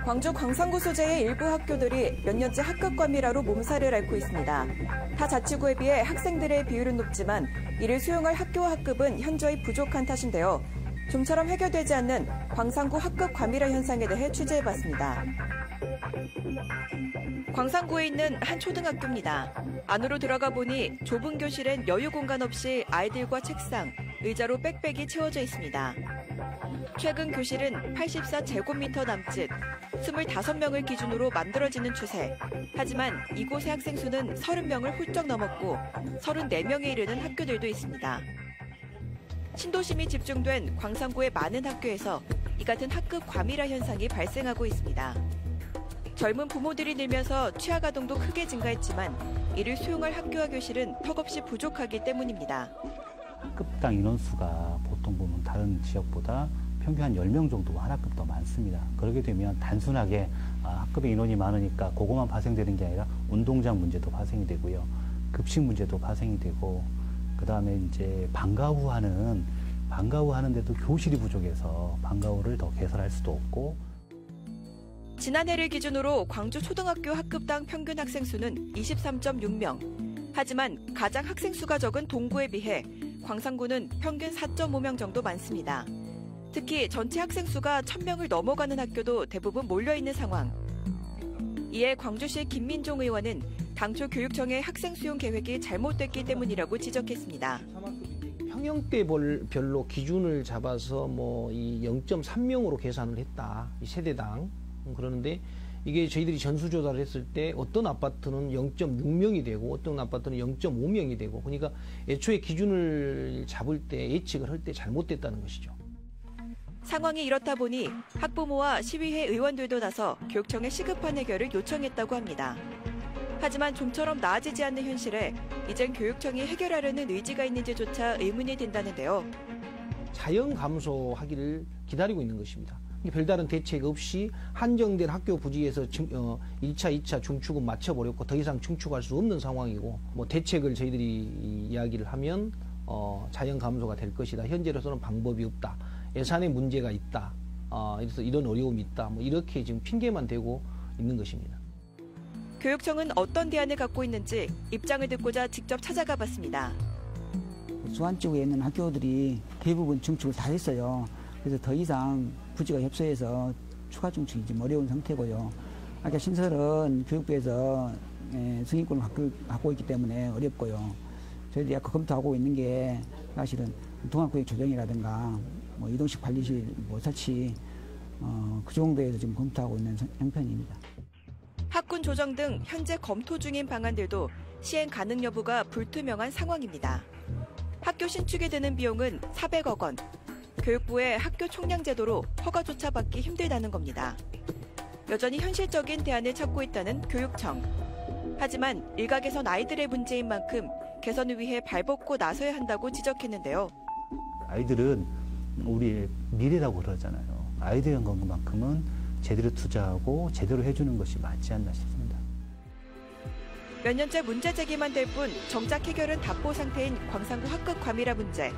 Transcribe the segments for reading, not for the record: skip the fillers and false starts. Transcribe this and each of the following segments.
광주 광산구 소재의 일부 학교들이 몇 년째 학급 과밀화로 몸살을 앓고 있습니다. 타 자치구에 비해 학생들의 비율은 높지만 이를 수용할 학교와 학급은 현저히 부족한 탓인데요. 좀처럼 해결되지 않는 광산구 학급 과밀화 현상에 대해 취재해봤습니다. 광산구에 있는 한 초등학교입니다. 안으로 들어가 보니 좁은 교실엔 여유 공간 없이 아이들과 책상, 의자로 빽빽이 채워져 있습니다. 최근 교실은 84제곱미터 남짓 25명을 기준으로 만들어지는 추세. 하지만 이곳의 학생 수는 30명을 훌쩍 넘었고 34명에 이르는 학교들도 있습니다. 신도심이 집중된 광산구의 많은 학교에서 이 같은 학급 과밀화 현상이 발생하고 있습니다. 젊은 부모들이 늘면서 취학 아동도 크게 증가했지만 이를 수용할 학교와 교실은 턱없이 부족하기 때문입니다. 학급당 인원수가 보통 보면 다른 지역보다 평균 한 10명 정도가 한 학급 더 많습니다. 그렇게 되면 단순하게 학급의 인원이 많으니까 그것만 발생되는 게 아니라 운동장 문제도 발생이 되고요. 급식 문제도 발생이 되고 그다음에 이제 방과 후 하는데도 교실이 부족해서 방과 후를 더 개설할 수도 없고. 지난해를 기준으로 광주 초등학교 학급당 평균 학생 수는 23.6명. 하지만 가장 학생 수가 적은 동구에 비해 광산구는 평균 4.5명 정도 많습니다. 특히 전체 학생 수가 1000명을 넘어가는 학교도 대부분 몰려있는 상황. 이에 광주시 김민종 의원은 당초 교육청의 학생 수용 계획이 잘못됐기 때문이라고 지적했습니다. 평형대별로 기준을 잡아서 이 0.3명으로 계산을 했다. 이 세대당. 그러는데 이게 저희들이 전수조사를 했을 때 어떤 아파트는 0.6명이 되고 어떤 아파트는 0.5명이 되고 그러니까 애초에 기준을 잡을 때 예측을 할 때 잘못됐다는 것이죠. 상황이 이렇다 보니 학부모와 시의회 의원들도 나서 교육청에 시급한 해결을 요청했다고 합니다. 하지만 좀처럼 나아지지 않는 현실에 이젠 교육청이 해결하려는 의지가 있는지조차 의문이 든다는데요. 자연 감소하기를 기다리고 있는 것입니다. 별다른 대책 없이 한정된 학교 부지에서 1차, 2차 중축은 마쳐버렸고 더 이상 중축할 수 없는 상황이고 대책을 저희들이 이야기를 하면 자연 감소가 될 것이다. 현재로서는 방법이 없다. 예산에 문제가 있다. 그래서 이런 어려움이 있다. 이렇게 지금 핑계만 대고 있는 것입니다. 교육청은 어떤 대안을 갖고 있는지 입장을 듣고자 직접 찾아가 봤습니다. 수안지구에 있는 학교들이 대부분 중축을 다 했어요. 그래서 더 이상 부지가 협소해서 추가 중축이 좀 어려운 상태고요. 아까 신설은 교육부에서 승인권을 갖고 있기 때문에 어렵고요. 저희들이 아까 검토하고 있는 게 사실은 통합구역 조정이라든가 이동식 관리실 설치 그 정도에서 지금 검토하고 있는 형편입니다. 학군 조정 등 현재 검토 중인 방안들도 시행 가능 여부가 불투명한 상황입니다. 학교 신축에 드는 비용은 400억 원. 교육부의 학교 총량 제도로 허가조차 받기 힘들다는 겁니다. 여전히 현실적인 대안을 찾고 있다는 교육청. 하지만 일각에선 아이들의 문제인 만큼 개선을 위해 발벗고 나서야 한다고 지적했는데요. 아이들은 우리의 미래라고 그러잖아요. 아이들의 것만큼은 제대로 투자하고 제대로 해주는 것이 맞지 않나 싶습니다. 몇 년째 문제 제기만 될 뿐 정작 해결은 답보 상태인 광산구 학급 과밀화 문제.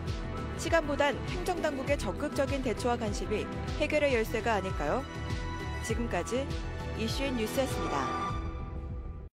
시간보단 행정당국의 적극적인 대처와 간섭이 해결의 열쇠가 아닐까요? 지금까지 이슈앤 뉴스였습니다.